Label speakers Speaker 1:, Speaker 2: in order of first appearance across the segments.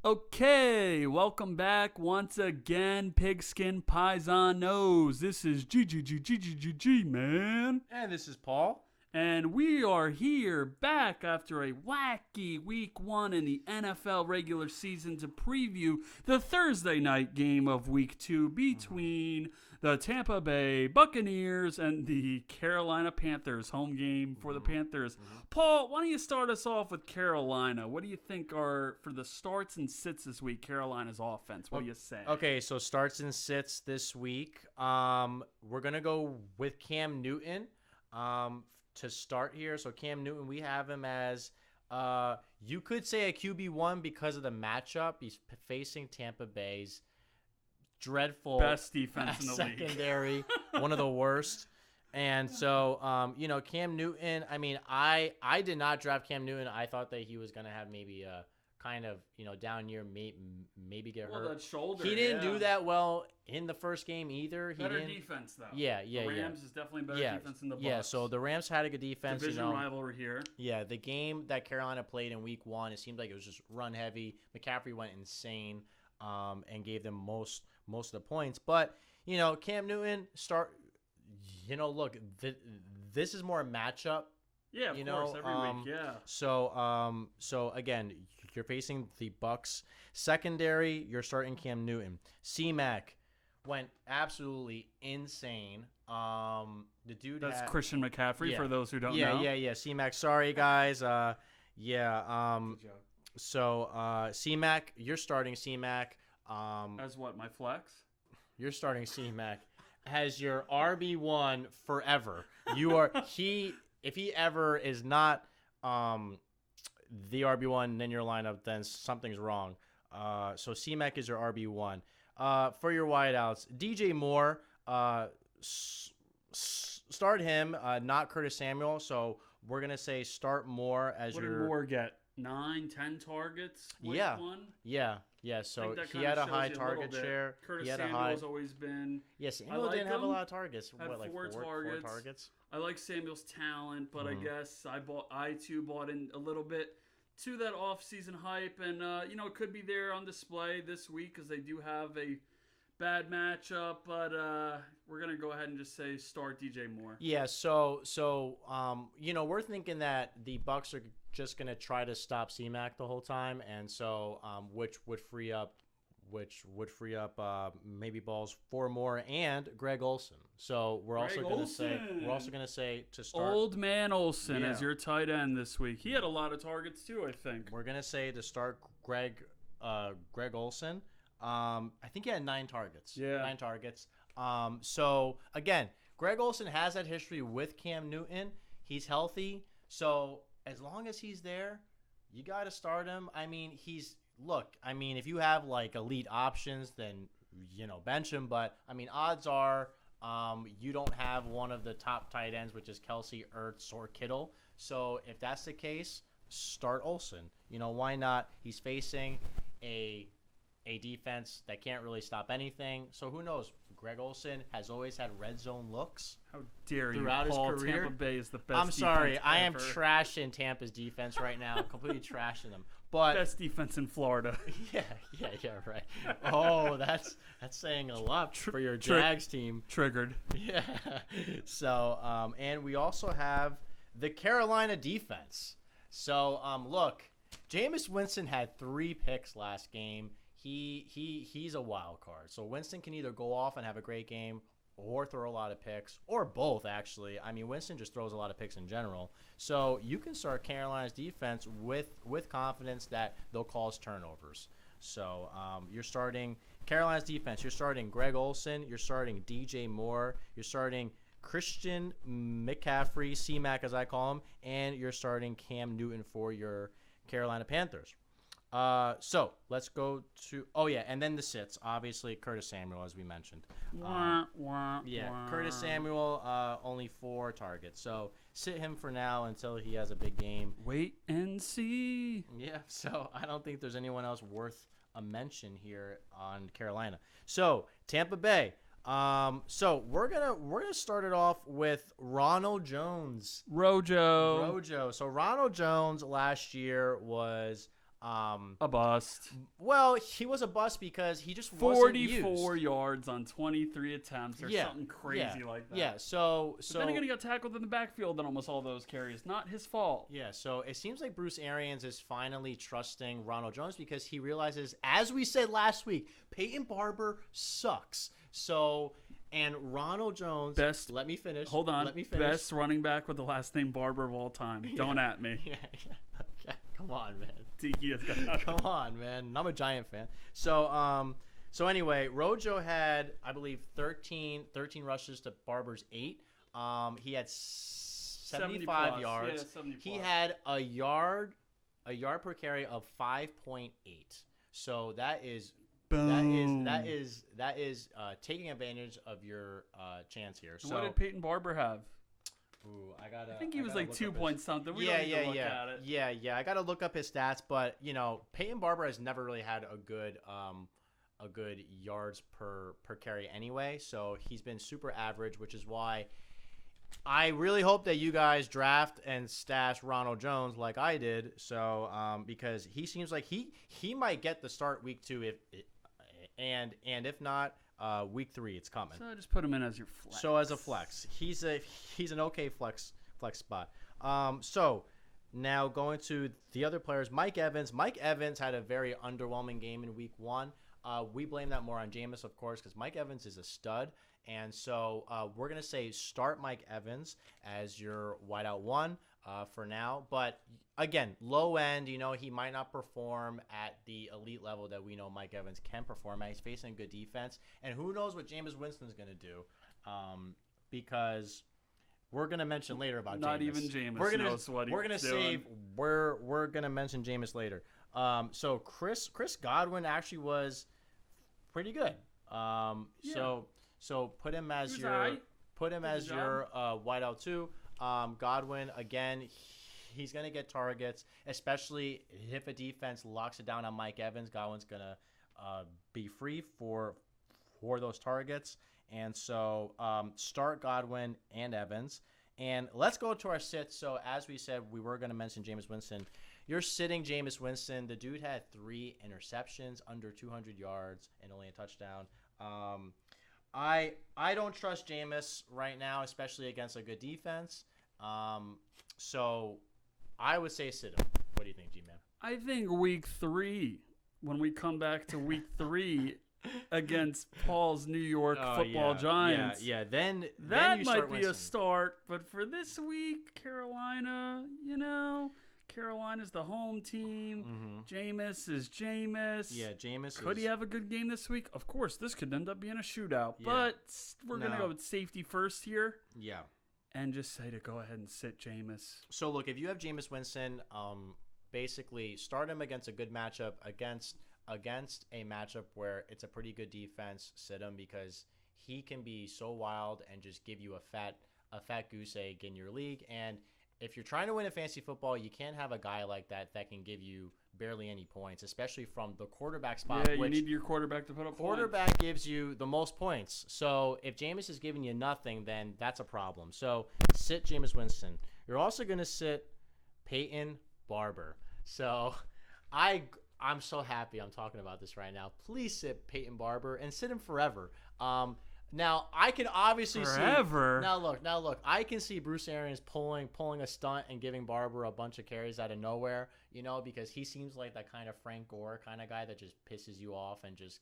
Speaker 1: Okay, welcome back once again, Pigskin Paisanos. This is G, man.
Speaker 2: And this is Paul.
Speaker 1: And we are here back after a wacky week 1 in the NFL regular season to preview the Thursday night game of week 2 between the Tampa Bay Buccaneers and the Carolina Panthers, home game for the Panthers. Paul, why don't you start us off with Carolina? What do you think are, for the starts and sits this week, Carolina's offense? What do you say?
Speaker 2: Okay, so starts and sits this week. We're going to go with Cam Newton to start here. So Cam Newton, we have him as, you could say a QB1 because of the matchup. He's facing Tampa Bay's dreadful
Speaker 1: best defense in the
Speaker 2: secondary, one of the worst. And so, Cam Newton, I did not draft Cam Newton. I thought that he was going to have maybe a kind of, down year, maybe get hurt.
Speaker 1: That shoulder,
Speaker 2: he didn't do that well in the first game either.
Speaker 1: Better defense, though.
Speaker 2: Yeah.
Speaker 1: The Rams is definitely better defense than the Bucs.
Speaker 2: Yeah, so the Rams had a good defense.
Speaker 1: Division rivalry here.
Speaker 2: Yeah, the game that Carolina played in week 1, it seemed like it was just run heavy. McCaffrey went insane and gave them most of the points. But, Cam Newton, look, this is more a matchup.
Speaker 1: Yeah, of course, every week, yeah.
Speaker 2: So again, you're facing the Bucs secondary. You're starting Cam Newton. C-Mac went absolutely insane. The dude
Speaker 1: that's Christian McCaffrey for those who don't know.
Speaker 2: Yeah. C-Mac, sorry guys.
Speaker 1: Good job.
Speaker 2: So C-Mac, you're starting C-Mac.
Speaker 1: As what, my flex?
Speaker 2: You're starting C-Mac as your RB1 forever. You are if he ever is not the RB1 in your lineup, then something's wrong. So C-Mac is your RB1. For your wideouts, DJ Moore, start him, not Curtis Samuel. So we're going to say start Moore as
Speaker 1: what
Speaker 2: your...
Speaker 1: What did Moore get? 9, 10 targets?
Speaker 2: Yeah. So he had a high target share.
Speaker 1: Curtis Samuel's always been...
Speaker 2: Yeah, Samuel didn't have a lot of targets.
Speaker 1: Had four targets. I like Samuel's talent, but I guess I too bought in a little bit to that off-season hype, and it could be there on display this week because they do have a bad matchup, but we're gonna go ahead and just say start DJ Moore.
Speaker 2: Yeah, so we're thinking that the Bucs are just gonna try to stop C-Mac the whole time, and so which would free up maybe balls for Moore and Greg Olsen. So we're also gonna say to start
Speaker 1: Old Man Olsen as your tight end this week. He had a lot of targets too, I think.
Speaker 2: We're gonna say to start Greg Olsen. I think he had 9 targets.
Speaker 1: Yeah,
Speaker 2: 9 targets. So again, Greg Olsen has that history with Cam Newton. He's healthy, so as long as he's there, you got to start him. If you have like elite options, then bench him. But odds are you don't have one of the top tight ends, which is Kelsey, Ertz, or Kittle. So if that's the case, start Olsen. Why not? He's facing a defense that can't really stop anything. So who knows? Greg Olsen has always had red zone looks.
Speaker 1: How dare you,
Speaker 2: throughout
Speaker 1: Paul?
Speaker 2: his career.
Speaker 1: Tampa Bay is the best.
Speaker 2: I'm sorry,
Speaker 1: defense
Speaker 2: I am
Speaker 1: ever.
Speaker 2: trashing Tampa's defense right now. Completely trashing them. But
Speaker 1: best defense in Florida.
Speaker 2: Yeah, right. Oh, that's saying a lot for your Jags team.
Speaker 1: Triggered.
Speaker 2: Yeah. So, and we also have the Carolina defense. So, look, Jameis Winston had 3 picks last game. He's a wild card. So Winston can either go off and have a great game or throw a lot of picks, or both, actually. Winston just throws a lot of picks in general. So you can start Carolina's defense with confidence that they'll cause turnovers. So you're starting Carolina's defense. You're starting Greg Olsen. You're starting DJ Moore. You're starting Christian McCaffrey, C-Mac as I call him, and you're starting Cam Newton for your Carolina Panthers. So let's go to and then the sits, obviously Curtis Samuel, as we mentioned. Curtis Samuel, only 4 targets, so sit him for now until he has a big game.
Speaker 1: Wait and see.
Speaker 2: Yeah, so I don't think there's anyone else worth a mention here on Carolina. So Tampa Bay. So we're gonna start it off with Ronald Jones.
Speaker 1: Rojo.
Speaker 2: So Ronald Jones last year was
Speaker 1: A bust.
Speaker 2: Well, he was a bust because he just wasn't used.
Speaker 1: 44 yards on 23 attempts or something crazy like that.
Speaker 2: Yeah, so
Speaker 1: then again, he got tackled in the backfield on almost all those carries. Not his fault.
Speaker 2: Yeah, so it seems like Bruce Arians is finally trusting Ronald Jones because he realizes, as we said last week, Peyton Barber sucks. So, and Ronald Jones, let me finish.
Speaker 1: Hold on.
Speaker 2: Let me finish.
Speaker 1: Best running back with the last name Barber of all time. Don't at me.
Speaker 2: Yeah. Come on, man.
Speaker 1: Tiki has got
Speaker 2: Come on, man. I'm a Giant fan. So anyway, Rojo had, I believe, 13 rushes to Barber's 8. He had 75 yards.
Speaker 1: Yeah, 70
Speaker 2: he had a yard per carry of 5.8. So that is
Speaker 1: boom.
Speaker 2: That is taking advantage of your chance here. So
Speaker 1: what did Peyton Barber have?
Speaker 2: Ooh, I
Speaker 1: think he was like 2 point something. We don't need to look at it.
Speaker 2: Yeah. I got to look up his stats, but Peyton Barber has never really had a good yards per carry anyway. So he's been super average, which is why I really hope that you guys draft and stash Ronald Jones like I did. So because he seems like he might get the start week 2 if not. Week 3, it's coming.
Speaker 1: So just put him in as your flex.
Speaker 2: So as a flex, he's an okay flex spot. So now going to the other players, Mike Evans. Mike Evans had a very underwhelming game in week 1. We blame that more on Jameis, of course, because Mike Evans is a stud. And so we're gonna say start Mike Evans as your wideout 1 for now. But again, low end, he might not perform at the elite level that we know Mike Evans can perform at. He's facing good defense. And who knows what Jameis Winston's going to do because we're going to mention later about Jameis.
Speaker 1: Not even Jameis knows what he's doing.
Speaker 2: We're going to mention Jameis later. So Chris Godwin actually was pretty good. So put him as your wideout 2. Godwin, again, he's going to get targets, especially if a defense locks it down on Mike Evans. Godwin's going to be free for those targets. And so start Godwin and Evans. And let's go to our sits. So as we said, we were going to mention Jameis Winston. You're sitting Jameis Winston. The dude had 3 interceptions, under 200 yards, and only a touchdown. I don't trust Jameis right now, especially against a good defense. So I would say sit him. What do you think, G-Man?
Speaker 1: I think week 3, when we come back to week 3 against Paul's New York Football Giants.
Speaker 2: Yeah. Then
Speaker 1: that
Speaker 2: you
Speaker 1: might
Speaker 2: start
Speaker 1: be
Speaker 2: Winston.
Speaker 1: a start. But for this week, Carolina, Carolina's the home team.
Speaker 2: Mm-hmm.
Speaker 1: Jameis is Jameis.
Speaker 2: Yeah, Jameis.
Speaker 1: Could he have a good game this week? Of course, this could end up being a shootout.
Speaker 2: Yeah.
Speaker 1: But we're going to go with safety first here.
Speaker 2: Yeah.
Speaker 1: And just say to go ahead and sit Jameis.
Speaker 2: So, look, if you have Jameis Winston, basically start him against a good matchup, against a matchup where it's a pretty good defense, sit him because he can be so wild and just give you a fat goose egg in your league. And if you're trying to win a fantasy football, you can't have a guy like that can give you barely any points, especially from the quarterback spot.
Speaker 1: Yeah, you need your quarterback to put up
Speaker 2: quarterback
Speaker 1: points.
Speaker 2: Gives you the most points. So if Jameis is giving you nothing, then that's a problem. So sit Jameis Winston. You're also going to sit Peyton Barber. So I'm so happy I'm talking about this right now. Please sit Peyton Barber and sit him forever. Now I can obviously see. Now look. I can see Bruce Arians pulling a stunt and giving Barber a bunch of carries out of nowhere. Because he seems like that kind of Frank Gore kind of guy that just pisses you off and just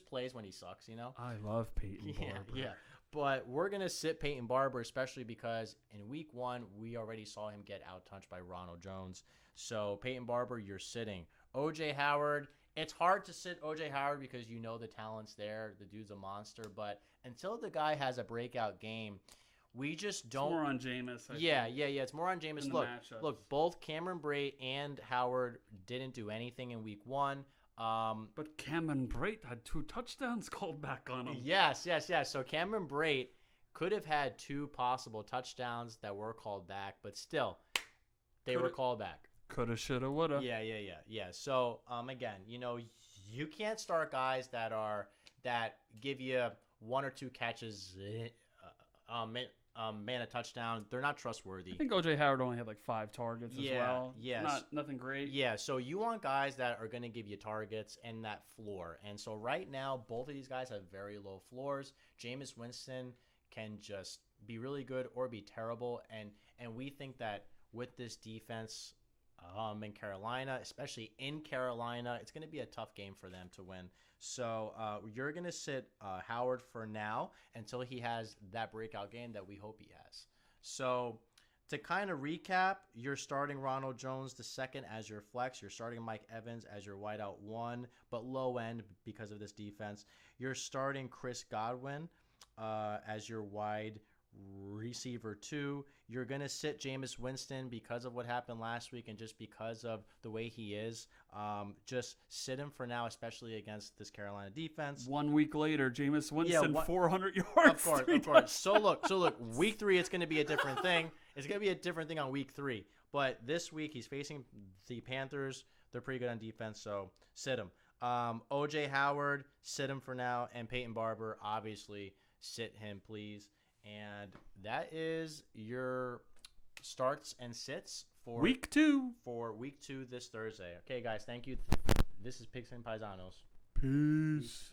Speaker 2: plays when he sucks.
Speaker 1: I love Peyton Barber.
Speaker 2: Yeah. But we're gonna sit Peyton Barber, especially because in week 1 we already saw him get out-touched by Ronald Jones. So Peyton Barber, you're sitting. OJ Howard. It's hard to sit O.J. Howard because the talent's there. The dude's a monster. But until the guy has a breakout game, we just don't.
Speaker 1: It's more on Jameis.
Speaker 2: Yeah. It's more on Jameis. Look, both Cameron Brate and Howard didn't do anything in week 1.
Speaker 1: But Cameron Brate had 2 touchdowns called back on him.
Speaker 2: Yes. So Cameron Brate could have had 2 possible touchdowns that were called back, but still, they were called back.
Speaker 1: Coulda, shoulda, woulda.
Speaker 2: Yeah. So, again, you can't start guys that give you 1 or 2 catches man a touchdown. They're not trustworthy.
Speaker 1: I think O.J. Howard only had like 5 targets as well.
Speaker 2: Yes.
Speaker 1: Nothing great.
Speaker 2: Yeah, so you want guys that are going to give you targets and that floor. And so right now, both of these guys have very low floors. Jameis Winston can just be really good or be terrible. And we think that with this defense in Carolina, especially in Carolina, it's going to be a tough game for them to win. So you're going to sit Howard for now until he has that breakout game that we hope he has. So to kind of recap, you're starting Ronald Jones the second as your flex. You're starting Mike Evans as your wideout 1, but low end because of this defense. You're starting Chris Godwin as your wide receiver 2. You're going to sit Jameis Winston because of what happened last week and just because of the way he is. Just sit him for now, especially against this Carolina defense.
Speaker 1: 1 week later, Jameis Winston 400 yards.
Speaker 2: Of course. So look, week 3 it's going to be a different thing. It's going to be a different thing on week 3. But this week he's facing the Panthers. They're pretty good on defense, so sit him. O.J. Howard, sit him for now, and Peyton Barber, obviously sit him, please. And that is your starts and sits for
Speaker 1: week 2.
Speaker 2: For week 2 this Thursday. Okay, guys, thank you. This is Pigskin Paisanos.
Speaker 1: Peace.